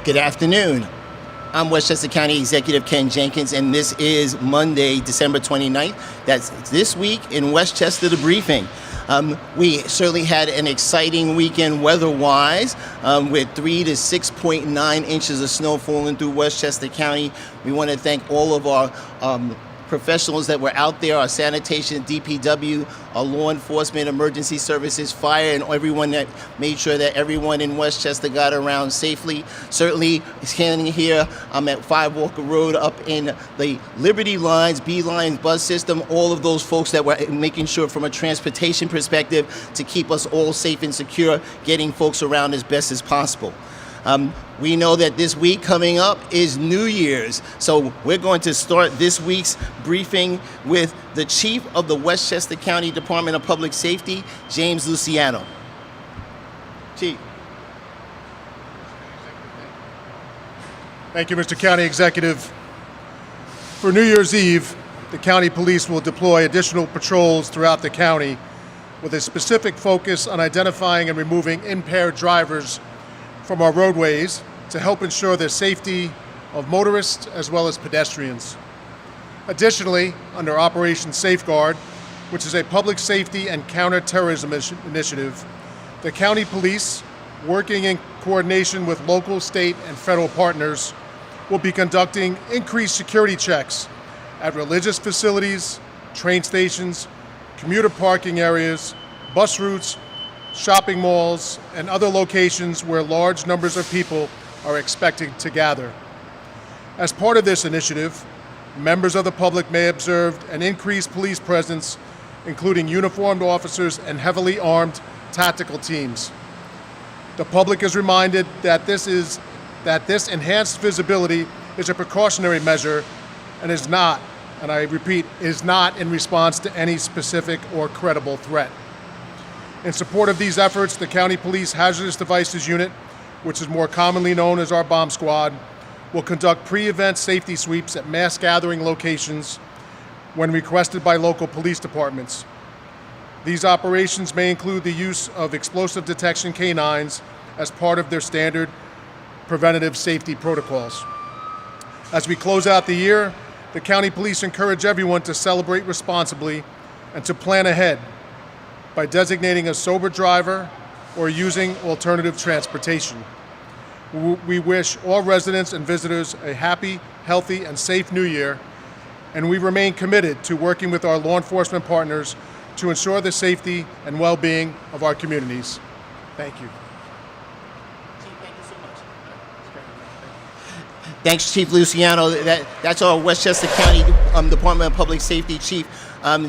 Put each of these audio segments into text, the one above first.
Good afternoon. I'm Westchester County Executive Ken Jenkins, and this is Monday, December 29th. That's this week in Westchester, the briefing. We certainly had an exciting weekend weather-wise with 3 to 6.9 inches of snow falling through Westchester County. We want to thank all of our professionals that were out there, our sanitation, DPW, our law enforcement, emergency services, fire, and everyone that made sure that everyone in Westchester got around safely. Certainly, standing here, I'm at 5 Walker Road up in the Liberty Lines, B-Lines bus system, all of those folks that were making sure from a transportation perspective to keep us all safe and secure, getting folks around as best as possible. We know that this week coming up is New Year's, so we're going to start this week's briefing with the Chief of the Westchester County Department of Public Safety, James Luciano. Chief. Thank you, Mr. County Executive. For New Year's Eve, the County Police will deploy additional patrols throughout the county with a specific focus on identifying and removing impaired drivers from our roadways to help ensure the safety of motorists as well as pedestrians. Additionally, under Operation Safeguard, which is a public safety and counterterrorism initiative, the county police, working in coordination with local, state, and federal partners, will be conducting increased security checks at religious facilities, train stations, commuter parking areas, bus routes, shopping malls, and other locations where large numbers of people are expected to gather. As part of this initiative, members of the public may observe an increased police presence, including uniformed officers and heavily armed tactical teams. The public is reminded that this enhanced visibility is a precautionary measure and is not, and I repeat, is not in response to any specific or credible threat. In support of these efforts, the County Police Hazardous Devices Unit, which is more commonly known as our Bomb Squad, will conduct pre-event safety sweeps at mass gathering locations when requested by local police departments. These operations may include the use of explosive detection canines as part of their standard preventative safety protocols. As we close out the year, the County Police encourage everyone to celebrate responsibly and to plan ahead by designating a sober driver or using alternative transportation. We wish all residents and visitors a happy, healthy, and safe New Year, and we remain committed to working with our law enforcement partners to ensure the safety and well-being of our communities. Thank you. Thanks, Chief Luciano. That's our Westchester County Department of Public Safety Chief,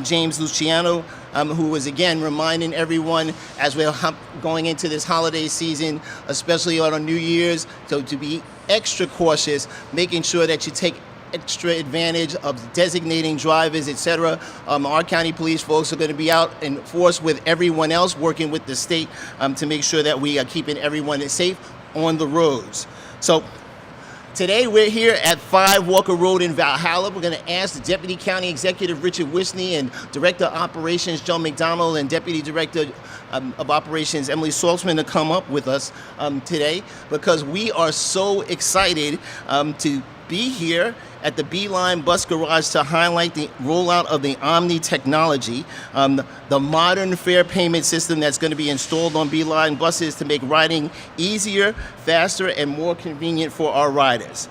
James Luciano, who was again reminding everyone as we're going into this holiday season, especially on New Year's, so to be extra cautious, making sure that you take extra advantage of designating drivers, etc. Our county police folks are going to be out in force with everyone else, working with the state to make sure that we are keeping everyone safe on the roads. So today we're here at 5 Walker Road in Valhalla. We're going to ask the Deputy County Executive Richard Wisney and Director of Operations Joe McDonald and Deputy Director of Operations Emily Saltzman to come up with us today, because we are so excited to be here at the B-Line Bus Garage to highlight the rollout of the Omni technology, the modern fare payment system that's going to be installed on B-Line buses to make riding easier, faster, and more convenient for our riders.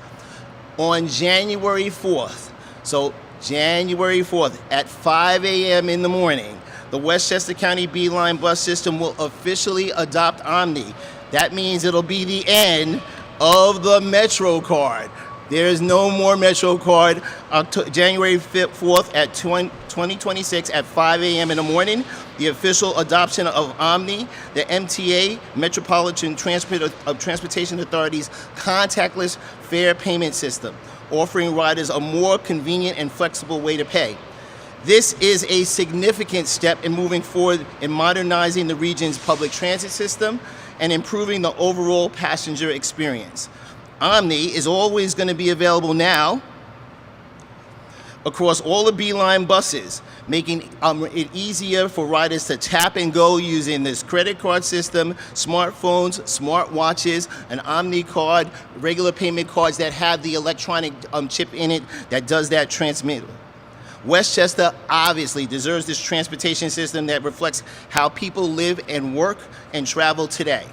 On January 4th, so January 4th at 5 a.m. in the morning, the Westchester County B-Line bus system will officially adopt Omni. That means it'll be the end of the Metro card. There is no more Metro card. January 4th at 2026 at 5 a.m. in the morning, the official adoption of Omni, the MTA, Metropolitan Transportation Authority's contactless fare payment system, offering riders a more convenient and flexible way to pay. This is a significant step in moving forward in modernizing the region's public transit system and improving the overall passenger experience. Omni is always going to be available now across all the Beeline buses, making it easier for riders to tap and go using this credit card system, smartphones, smartwatches, an Omni card, regular payment cards that have the electronic chip in it that does that transmittal. Westchester obviously deserves this transportation system that reflects how people live and work and travel today.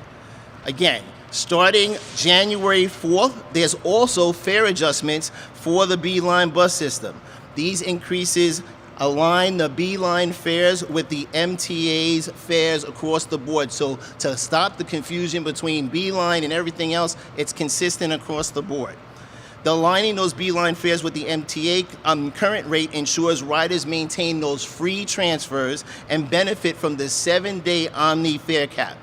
Again, starting January 4th, there's also fare adjustments for the Beeline bus system. These increases align the Beeline fares with the MTA's fares across the board. So to stop the confusion between Beeline and everything else, it's consistent across the board. The aligning those Beeline fares with the MTA current rate ensures riders maintain those free transfers and benefit from the 7-day Omni fare cap.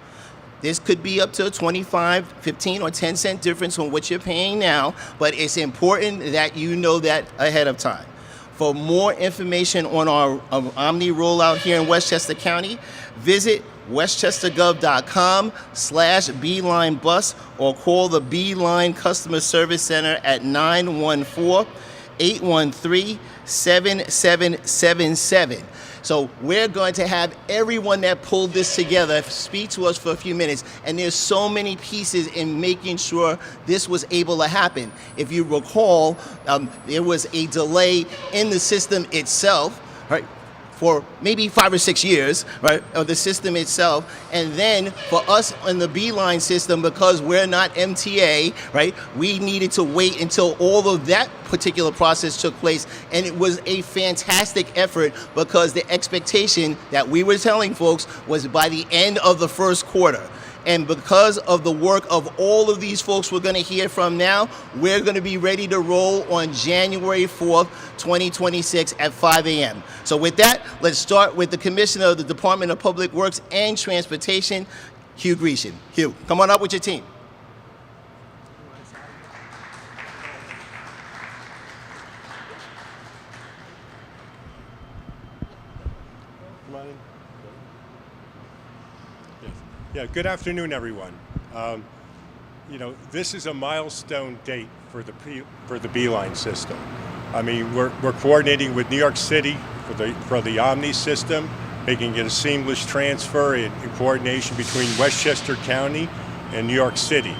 This could be up to a 25, 15, or 10 cent difference on what you're paying now, but it's important that you know that ahead of time. For more information on our Omni rollout here in Westchester County, visit westchestergov.com/Beeline bus or call the Beeline Customer Service Center at 914-813-7777. So we're going to have everyone that pulled this together speak to us for a few minutes. And there's so many pieces in making sure this was able to happen. If you recall, there was a delay in the system itself, right? For maybe 5 or 6 years, right, of the system itself. And then for us in the Beeline system, because we're not MTA, right, we needed to wait until all of that particular process took place. And it was a fantastic effort because the expectation that we were telling folks was by the end of the first quarter. And because of the work of all of these folks we're going to hear from now, we're going to be ready to roll on January 4th, 2026 at 5 a.m. So with that, let's start with the Commissioner of the Department of Public Works and Transportation, Hugh Grecian. Hugh, come on up with your team. Yeah, good afternoon, everyone. This is a milestone date for the Beeline system. I mean, we're coordinating with New York City for the Omni system, making it a seamless transfer in coordination between Westchester County and New York City.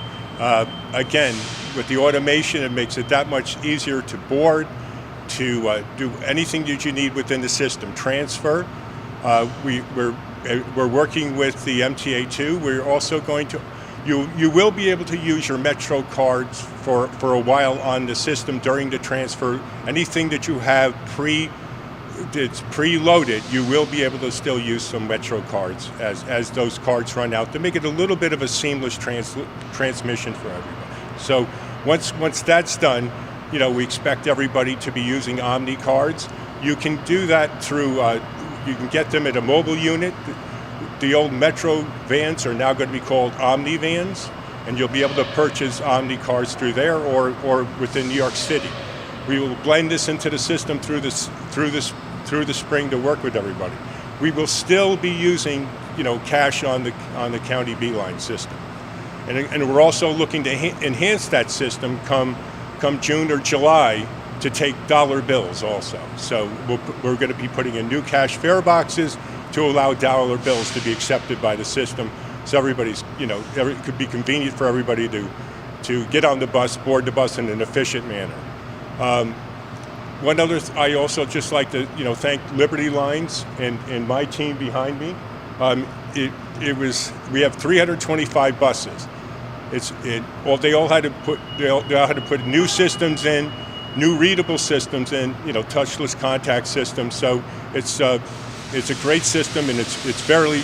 Again, with the automation, it makes it that much easier to board, to do anything that you need within the system. Transfer. We're working with the MTA too. We're also going to, you will be able to use your Metro cards for a while on the system during the transfer. Anything that you have it's preloaded, you will be able to still use some Metro cards as those cards run out to make it a little bit of a seamless transmission for everyone. So once that's done, we expect everybody to be using Omni cards. You can do that through. You can get them at a mobile unit. The old Metro vans are now going to be called Omni vans, and you'll be able to purchase Omni cards through there or within New York City. We will blend this into the system through the spring to work with everybody. We will still be using cash on the county Beeline system, and we're also looking to enhance that system come June or July to take dollar bills also. So we're going to be putting in new cash fare boxes to allow dollar bills to be accepted by the system. So everybody's, it could be convenient for everybody to get on the bus, board the bus in an efficient manner. One other, I also just like to, thank Liberty Lines and my team behind me. We have 325 buses. They all had to put new systems in, new readable systems in, touchless contact systems. So it's a great system, and it's very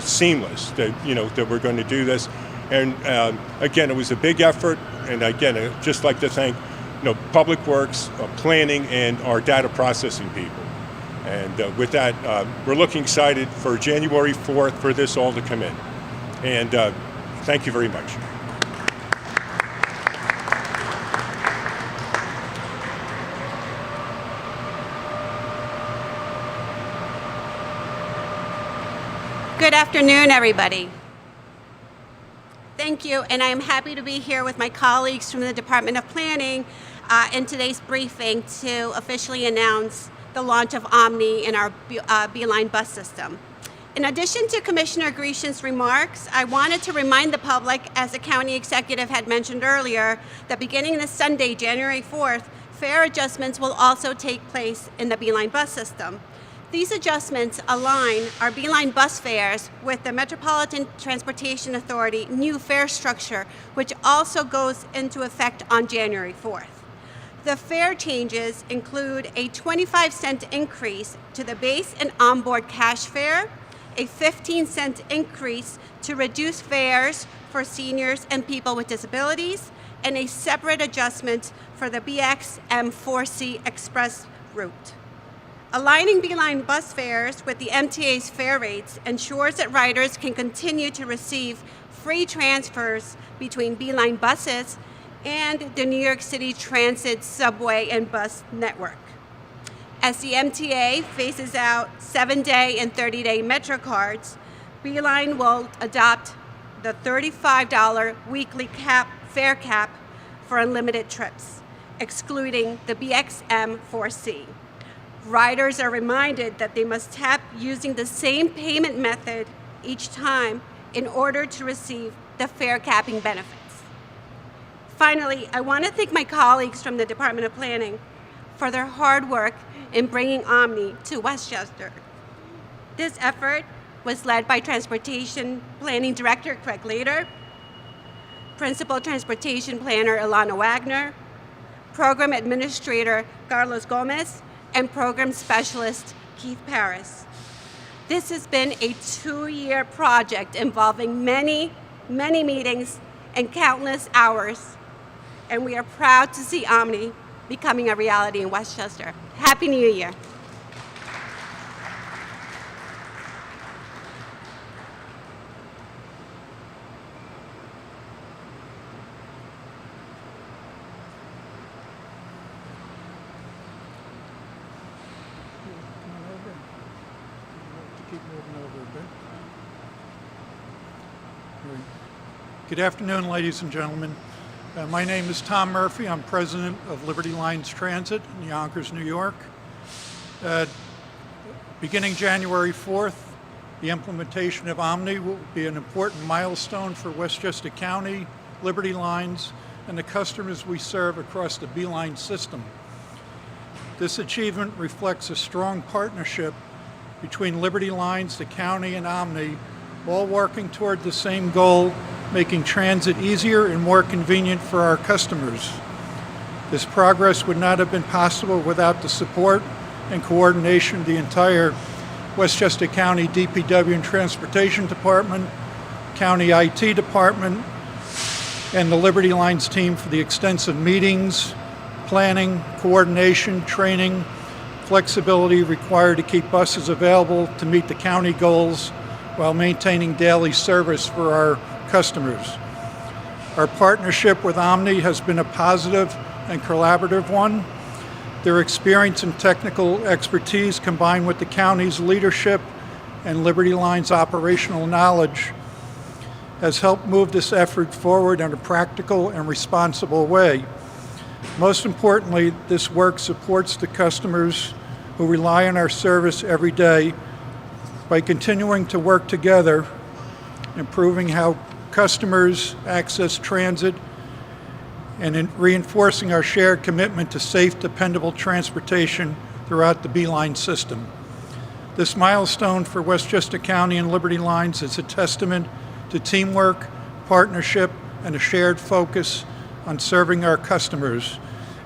seamless that we're going to do this. And again, it was a big effort. And again, I'd just like to thank Public Works, planning, and our data processing people. And with that, we're looking excited for January 4th for this all to come in. And thank you very much. Good afternoon, everybody. Thank you, and I am happy to be here with my colleagues from the Department of Planning in today's briefing to officially announce the launch of Omni in our Beeline bus system. In addition to Commissioner Grisham's remarks, I wanted to remind the public, as the county executive had mentioned earlier, that beginning this Sunday, January 4th, fare adjustments will also take place in the Beeline bus system. These adjustments align our Beeline bus fares with the Metropolitan Transportation Authority new fare structure, which also goes into effect on January 4th. The fare changes include a 25-cent increase to the base and onboard cash fare, a 15-cent increase to reduce fares for seniors and people with disabilities, and a separate adjustment for the BX-M4C Express route. Aligning Beeline bus fares with the MTA's fare rates ensures that riders can continue to receive free transfers between Beeline buses and the New York City Transit subway and bus network. As the MTA phases out 7-day and 30-day Metro cards, Beeline will adopt the $35 weekly fare cap for unlimited trips, excluding the BXM4C. Riders are reminded that they must tap using the same payment method each time in order to receive the fare capping benefits. Finally, I want to thank my colleagues from the Department of Planning for their hard work in bringing Omni to Westchester. This effort was led by Transportation Planning Director Craig Lader, Principal Transportation Planner Ilana Wagner, Program Administrator Carlos Gomez, and Program Specialist Keith Paris. This has been a 2-year project involving many, many meetings and countless hours, and we are proud to see Omni becoming a reality in Westchester. Happy New Year. Good afternoon, ladies and gentlemen. My name is Tom Murphy. I'm president of Liberty Lines Transit in Yonkers, New York. Beginning January 4th, the implementation of Omni will be an important milestone for Westchester County, Liberty Lines, and the customers we serve across the Beeline system. This achievement reflects a strong partnership between Liberty Lines, the county, and Omni, all working toward the same goal, making transit easier and more convenient for our customers. This progress would not have been possible without the support and coordination of the entire Westchester County DPW and Transportation Department, County IT Department, and the Liberty Lines team for the extensive meetings, planning, coordination, training, flexibility required to keep buses available to meet the county goals while maintaining daily service for our customers. Our partnership with Omni has been a positive and collaborative one. Their experience and technical expertise combined with the county's leadership and Liberty Lines operational knowledge has helped move this effort forward in a practical and responsible way. Most importantly, this work supports the customers who rely on our service every day by continuing to work together, improving how customers access transit, and in reinforcing our shared commitment to safe, dependable transportation throughout the Beeline system. This milestone for Westchester County and Liberty Lines is a testament to teamwork, partnership, and a shared focus on serving our customers,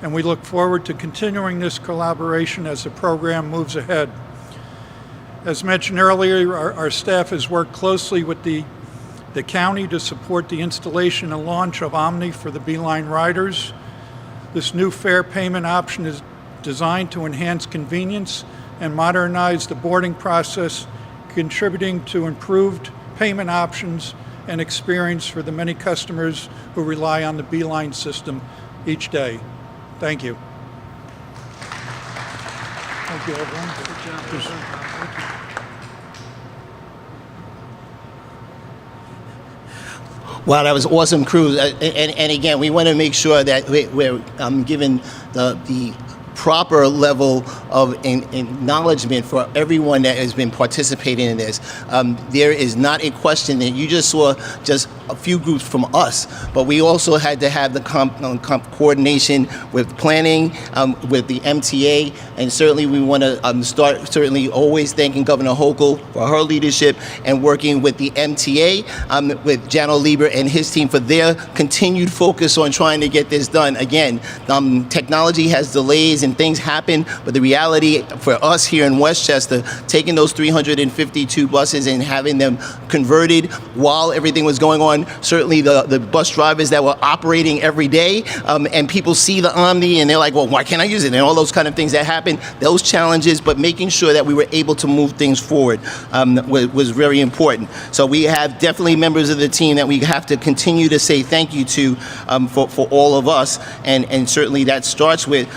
and we look forward to continuing this collaboration as the program moves ahead. As mentioned earlier, our staff has worked closely with the county to support the installation and launch of Omni for the Beeline riders. This new fare payment option is designed to enhance convenience and modernize the boarding process, contributing to improved payment options and experience for the many customers who rely on the Beeline system each day. Thank you. Thank you, everyone. Good job. Wow, that was awesome cruise. And again, we want to make sure that we're giving the proper level of acknowledgement for everyone that has been participating in this. There is not a question that you just saw just a few groups from us, but we also had to have the coordination with planning, with the MTA, and certainly we want to start always thanking Governor Hochul for her leadership and working with the MTA, with Jano Lieber and his team for their continued focus on trying to get this done. Again, technology has delays and things happen, but the reality for us here in Westchester, taking those 352 buses and having them converted while everything was going on, certainly the bus drivers that were operating every day, and people see the Omni and they're like, well, why can't I use it? And all those kind of things that happen, those challenges, but making sure that we were able to move things forward was very important. So we have definitely members of the team that we have to continue to say thank you to for all of us, and certainly that starts with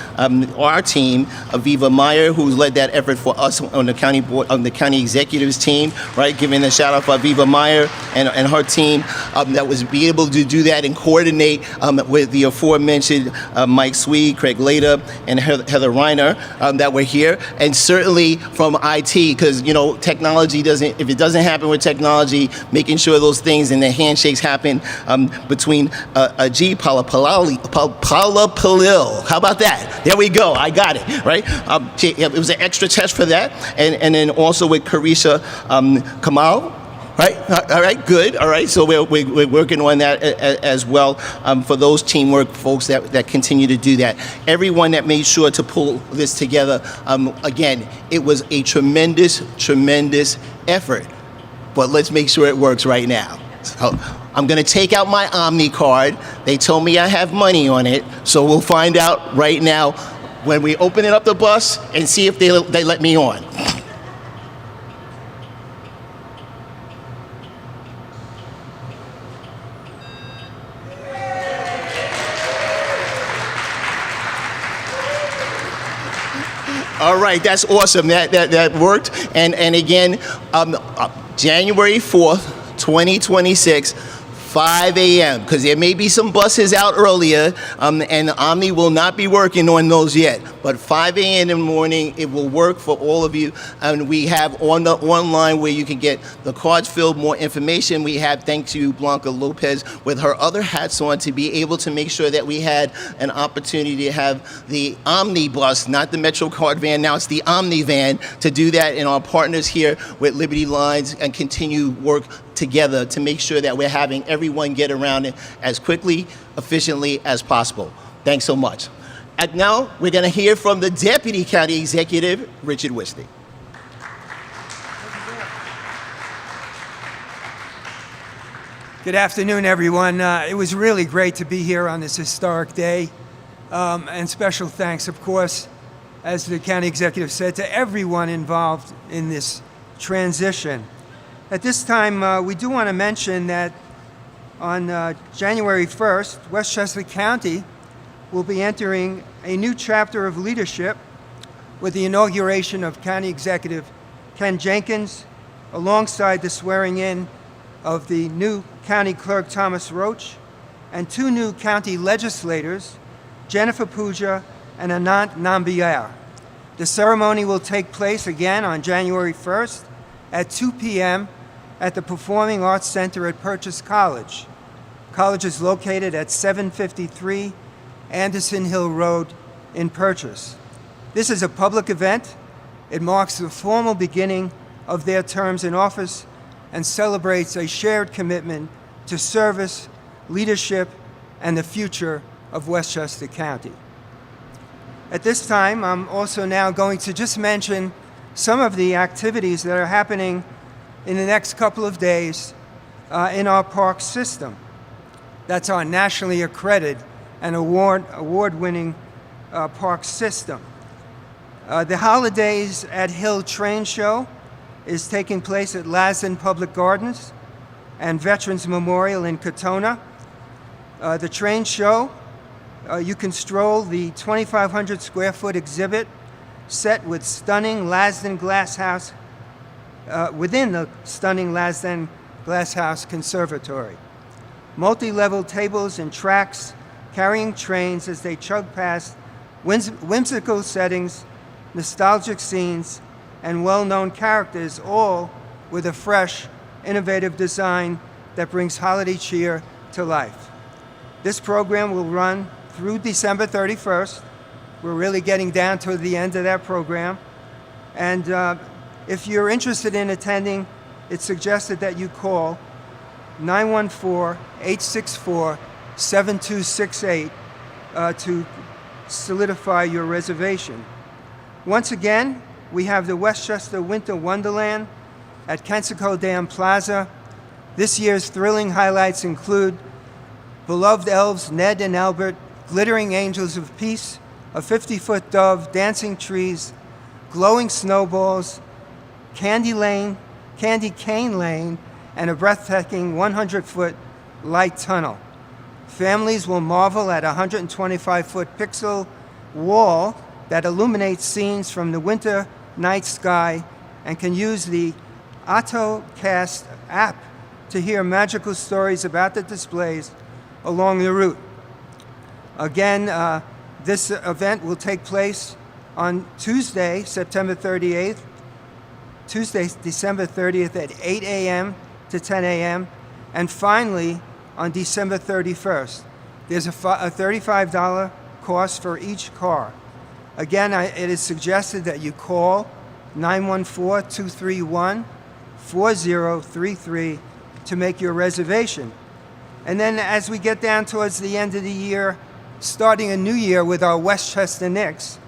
our team, Aviva Meyer, who's led that effort for us on the county board, on the county executives team, right? Giving a shout out for Aviva Meyer and her team that was be able to do that and coordinate with the aforementioned Mike Swede, Craig Lader, and Heather Reiner that were here, and certainly from IT, because technology doesn't. If it doesn't happen with technology, making sure those things and the handshakes happen between Ajit Palapalil. How about that? There we go. I got it right. It was an extra test for that, and then also with Carisha Kamal. Right. All right. Good. All right. So we're working on that as well for those teamwork folks that continue to do that. Everyone that made sure to pull this together. Again, it was a tremendous effort. But let's make sure it works right now. So I'm going to take out my Omni card. They told me I have money on it, so we'll find out right now when we open it up the bus and see if they let me on. All right, that's awesome. That worked. And again, January 4th, 2026, 5 a.m., because there may be some buses out earlier, and Omni will not be working on those yet. But 5 a.m. in the morning, it will work for all of you. And we have on the online where you can get the cards filled, more information. We have, thanks to Blanca Lopez with her other hats on, to be able to make sure that we had an opportunity to have the Omni bus, not the Metro Card van. Now it's the Omni van, to do that. And our partners here with Liberty Lines and continue work together to make sure that we're having everyone get around it as quickly, efficiently as possible. Thanks so much. And now we're going to hear from the Deputy County Executive, Richard Wisty. Good afternoon, everyone. It was really great to be here on this historic day. And special thanks, of course, as the county executive said, to everyone involved in this transition. At this time, we do want to mention that on January 1st, Westchester County will be entering a new chapter of leadership with the inauguration of County Executive Ken Jenkins, alongside the swearing in of the new County Clerk Thomas Roach and two new county legislators, Jennifer Puja and Anant Nambiar. The ceremony will take place again on January 1st at 2 p.m. at the Performing Arts Center at Purchase College. College is located at 753 Anderson Hill Road in Purchase. This is a public event. It marks the formal beginning of their terms in office and celebrates a shared commitment to service, leadership, and the future of Westchester County. At this time, I'm also now going to just mention some of the activities that are happening in the next couple of days in our park system. That's our nationally accredited and award-winning park system. The Holidays at Hill Train Show is taking place at Lasden Public Gardens and Veterans Memorial in Katona. The train show, you can stroll the 2,500 square foot exhibit set with stunning Lasden Glasshouse, within the stunning Lasden Glasshouse Conservatory. multi-level tables and tracks carrying trains as they chug past whimsical settings, nostalgic scenes, and well-known characters, all with a fresh, innovative design that brings holiday cheer to life. This program will run through December 31st. We're really getting down to the end of that program. And if you're interested in attending, it's suggested that you call 914-864-7268 to solidify your reservation. Once again, we have the Westchester Winter Wonderland at Kensico Dam Plaza. This year's thrilling highlights include beloved elves Ned and Albert, glittering angels of peace, a 50-foot dove, dancing trees, glowing snowballs, candy cane lane, and a breathtaking 100-foot light tunnel. Families will marvel at a 125-foot pixel wall that illuminates scenes from the winter night sky and can use the AutoCast app to hear magical stories about the displays along the route. Again, this event will take place on Tuesday, December 30th at 8 a.m. to 10 a.m. And finally, on December 31st, there's a $35 cost for each car. Again, it is suggested that you call 914-231-4033 to make your reservation. And then as we get down towards the end of the year, starting a new year with our Westchester Knicks,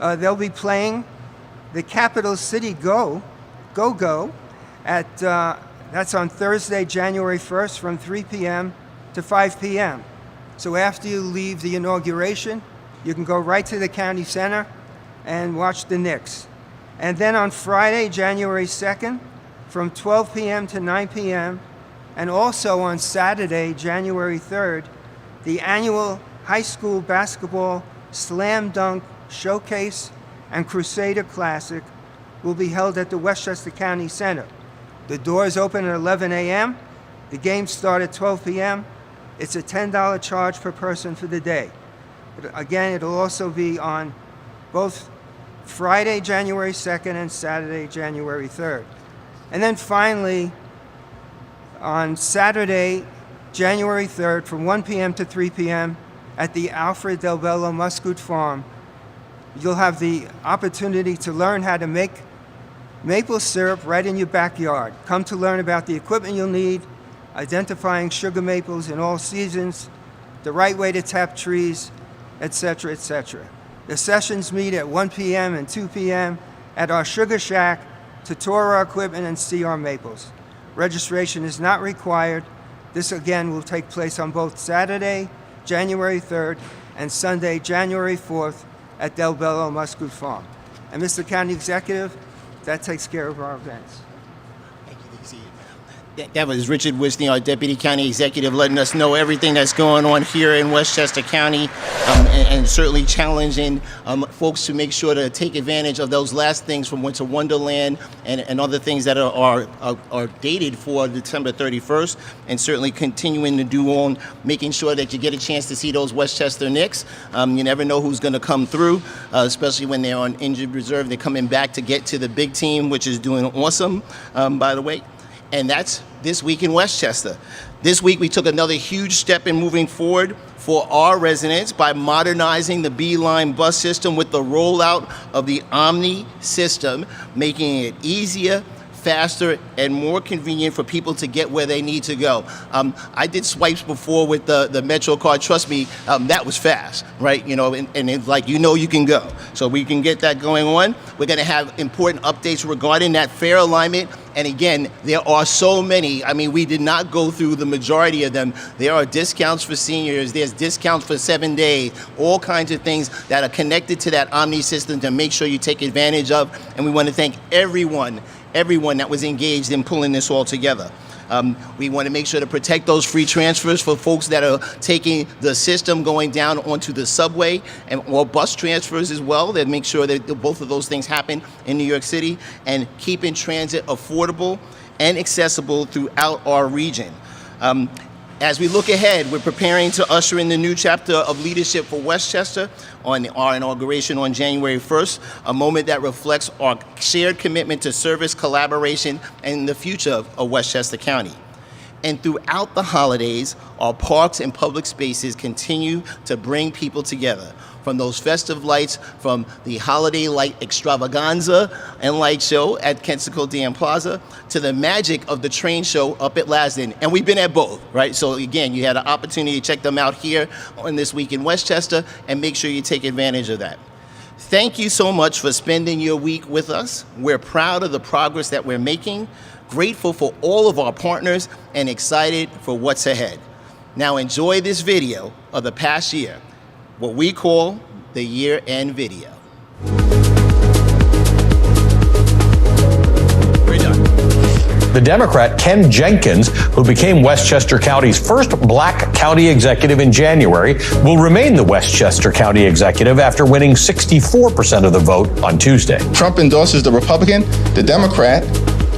they'll be playing the Capital City Go at that's on Thursday, January 1st from 3 p.m. to 5 p.m. So after you leave the inauguration, you can go right to the county center and watch the Knicks. And then on Friday, January 2nd, from 12 p.m. to 9 p.m., and also on Saturday, January 3rd, the annual high school basketball slam dunk showcase and Crusader Classic will be held at the Westchester County Center. The doors open at 11 a.m. The games start at 12 p.m. It's a $10 charge per person for the day. But again, it'll also be on both Friday, January 2nd and Saturday, January 3rd. And then finally, on Saturday, January 3rd, from 1 p.m. to 3 p.m. at the Alfred Del Bello Muscoot Farm, you'll have the opportunity to learn how to make maple syrup right in your backyard. Come to learn about the equipment you'll need, identifying sugar maples in all seasons, the right way to tap trees, etc., etc. The sessions meet at 1 p.m. and 2 p.m. at our Sugar Shack to tour our equipment and see our maples. Registration is not required. This again will take place on both Saturday, January 3rd, and Sunday, January 4th at Del Bello Muscoot Farm. And Mr. County Executive, that takes care of our events. Thank you, DC. That was Richard Wisney, our Deputy County Executive, letting us know everything that's going on here in Westchester County, and certainly challenging folks to make sure to take advantage of those last things from Winter Wonderland and other things that are dated for December 31st, and certainly continuing to do on making sure that you get a chance to see those Westchester Knicks. You never know who's going to come through, especially when they're on injured reserve. They're coming back to get to the big team, which is doing awesome, by the way. And that's this week in Westchester. This week we took another huge step in moving forward for our residents by modernizing the Beeline bus system with the rollout of the Omni system, making it easier, faster, and more convenient for people to get where they need to go. I did swipes before with the Metro card. Trust me, that was fast, right? You know, and it's like, you know, you can go. So we can get that going on. We're going to have important updates regarding that fare alignment. And again, there are so many. I mean, we did not go through the majority of them. There are discounts for seniors. There's discounts for 7 days, all kinds of things that are connected to that Omni system to make sure you take advantage of. And we want to thank everyone that was engaged in pulling this all together. We want to make sure to protect those free transfers for folks that are taking the system going down onto the subway or bus transfers as well, that make sure that both of those things happen in New York City, and keeping transit affordable and accessible throughout our region. As we look ahead, we're preparing to usher in the new chapter of leadership for Westchester on our inauguration on January 1st, a moment that reflects our shared commitment to service, collaboration, and the future of Westchester County. And throughout the holidays, our parks and public spaces continue to bring people together. From those festive lights, from the holiday light extravaganza and light show at Kensico Dam Plaza, to the magic of the train show up at Lasden. And we've been at both, right? So again, you had an opportunity to check them out here on this week in Westchester, and make sure you take advantage of that. Thank you so much for spending your week with us. We're proud of the progress that we're making, grateful for all of our partners, and excited for what's ahead. Now enjoy this video of the past year, what we call the year-end video. The Democrat Ken Jenkins, who became Westchester County's first black county executive in January, will remain the Westchester County executive after winning 64% of the vote on Tuesday. Trump endorses the Republican. The Democrat,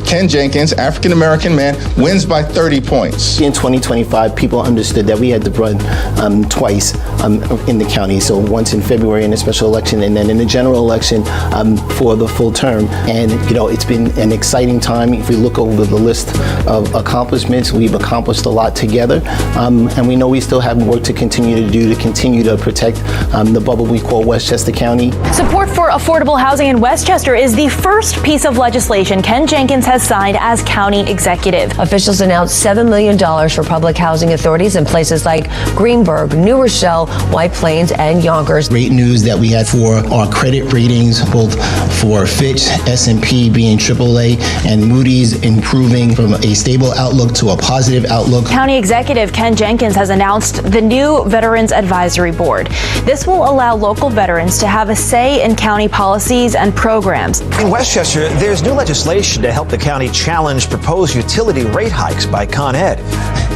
Ken Jenkins, African-American man, wins by 30 points. In 2025, people understood that we had to run twice in the county. So once in February in a special election, and then in the general election for the full term. And you know, it's been an exciting time. If we look over the list of accomplishments, we've accomplished a lot together. And we know we still have work to continue to do to continue to protect the bubble we call Westchester County. Support for affordable housing in Westchester is the first piece of legislation Ken Jenkins has signed as county executive. Officials announced $7 million for public housing authorities in places like Greenburgh, New Rochelle, White Plains, and Yonkers. Great news that we had for our credit ratings, both for Fitch, S&P being AAA, and Moody's improving from a stable outlook to a positive outlook. County Executive Ken Jenkins has announced the new Veterans Advisory Board. This will allow local veterans to have a say in county policies and programs. In Westchester, there's new legislation to help the county challenge proposed utility rate hikes by Con Ed.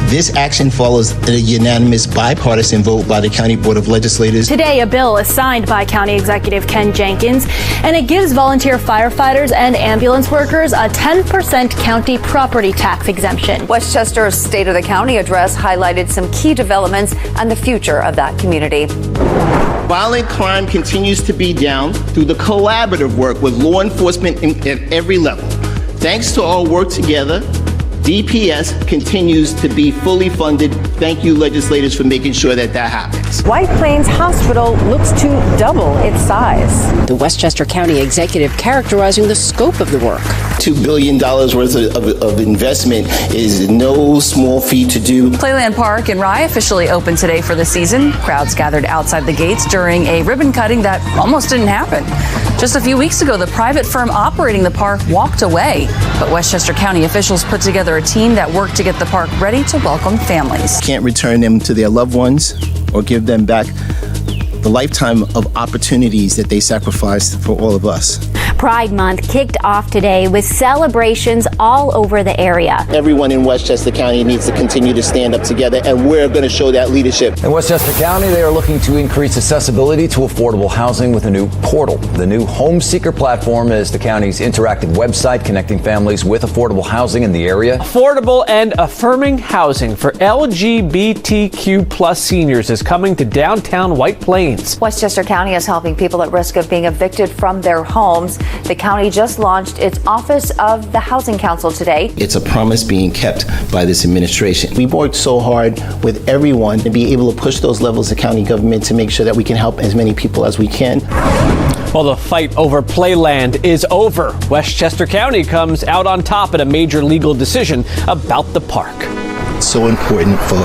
This action follows a unanimous bipartisan vote by the County Board of Legislators. Today, a bill is signed by County Executive Ken Jenkins, and it gives volunteer firefighters and ambulance workers a 10% county property tax exemption. Westchester's State of the County address highlighted some key developments and the future of that community. Violent crime continues to be down through the collaborative work with law enforcement at every level. Thanks to our work together, DPS continues to be fully funded. Thank you, legislators, for making sure that that happens. White Plains Hospital looks to double its size. The Westchester County executive characterizing the scope of the work. $2 billion worth of investment is no small feat to do. Playland Park in Rye officially opened today for the season. Crowds gathered outside the gates during a ribbon cutting that almost didn't happen. Just a few weeks ago, the private firm operating the park walked away. But Westchester County officials put together a team that worked to get the park ready to welcome families. Can't return them to their loved ones or give them back the lifetime of opportunities that they sacrificed for all of us. Pride Month kicked off today with celebrations all over the area. Everyone in Westchester County needs to continue to stand up together, and we're going to show that leadership. In Westchester County, they are looking to increase accessibility to affordable housing with a new portal. The new Home Seeker platform is the county's interactive website connecting families with affordable housing in the area. Affordable and affirming housing for LGBTQ plus seniors is coming to downtown White Plains. Westchester County is helping people at risk of being evicted from their homes. The county just launched its Office of the Housing Council today. It's a promise being kept by this administration. We've worked so hard with everyone to be able to push those levels of county government to make sure that we can help as many people as we can. Well, the fight over Playland is over. Westchester County comes out on top in a major legal decision about the park. It's so important for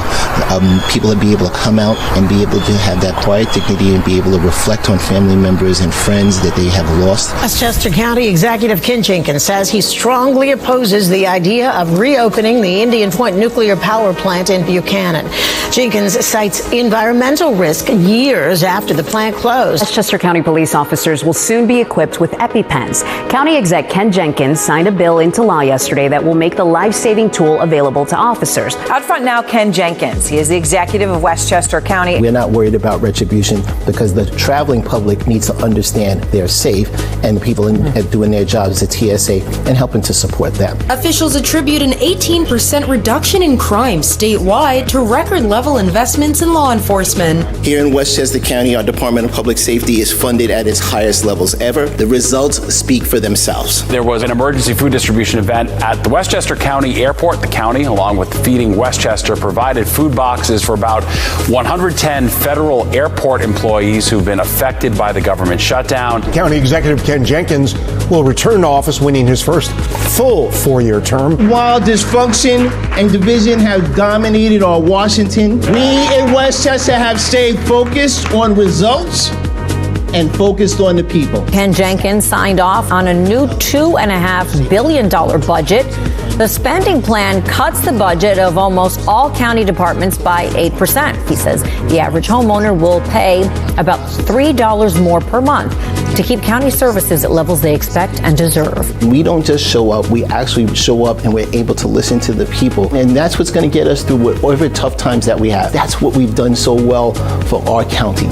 people to be able to come out and be able to have that quiet dignity and be able to reflect on family members and friends that they have lost. Westchester County Executive Ken Jenkins says he strongly opposes the idea of reopening the Indian Point nuclear power plant in Buchanan. Jenkins cites environmental risk years after the plant closed. Westchester County police officers will soon be equipped with EpiPens. County Exec Ken Jenkins signed a bill into law yesterday that will make the life-saving tool available to officers. Out front now, Ken Jenkins. He is the executive of Westchester County. We're not worried about retribution because the traveling public needs to understand they're safe, and the people doing their jobs at TSA and helping to support them. Officials attribute an 18% reduction in crime statewide to record-level investments in law enforcement. Here in Westchester County, our Department of Public Safety is funded at its highest levels ever. The results speak for themselves. There was an emergency food distribution event at the Westchester County Airport. The county, along with Feeding Westchester, provided food boxes for about 110 federal airport employees who've been affected by the government shutdown. County Executive Ken Jenkins will return to office, winning his first full 4-year term. While dysfunction and division have dominated our Washington, we in Westchester have stayed focused on results and focused on the people. Ken Jenkins signed off on a new $2.5 billion budget. The spending plan cuts the budget of almost all county departments by 8%. He says the average homeowner will pay about $3 more per month to keep county services at levels they expect and deserve. We don't just show up, we actually show up and we're able to listen to the people. And that's what's going to get us through whatever tough times that we have. That's what we've done so well for our county.